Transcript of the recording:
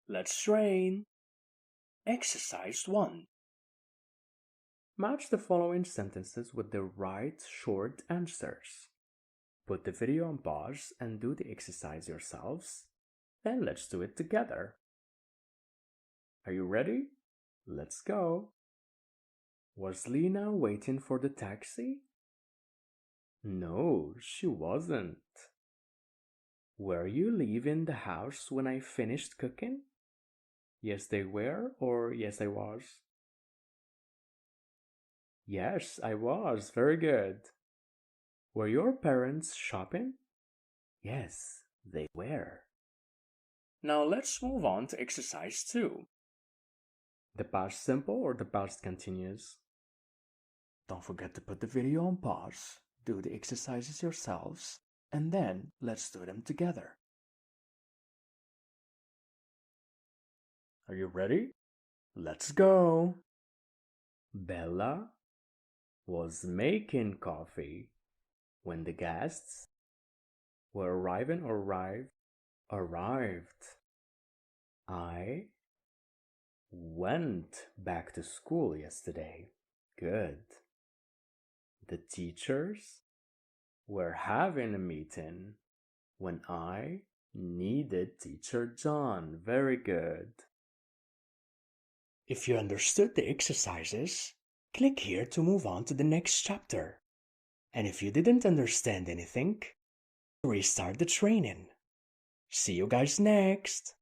Let's train. Exercise 1. Match the following sentences with the right short answers. Put the video on pause and do the exercise yourselves. Then let's do it together. Are you ready? Let's go. Was Lena waiting for the taxi? No, she wasn't. Were you leaving the house when I finished cooking? Yes, they were, or yes, I was? Yes, I was. Very good. Were your parents shopping? Yes, they were. Now let's move on to exercise 2. The past simple or the past continuous? Don't forget to put the video on pause, do the exercises yourselves, and then let's do them together. Are you ready? Let's go. Bella was making coffee when the guests were arriving or arrived. I went back to school yesterday. Good. The teachers were having a meeting when I needed Teacher John. Very good. If you understood the exercises, click here to move on to the next chapter. And if you didn't understand anything, restart the training. See you guys next.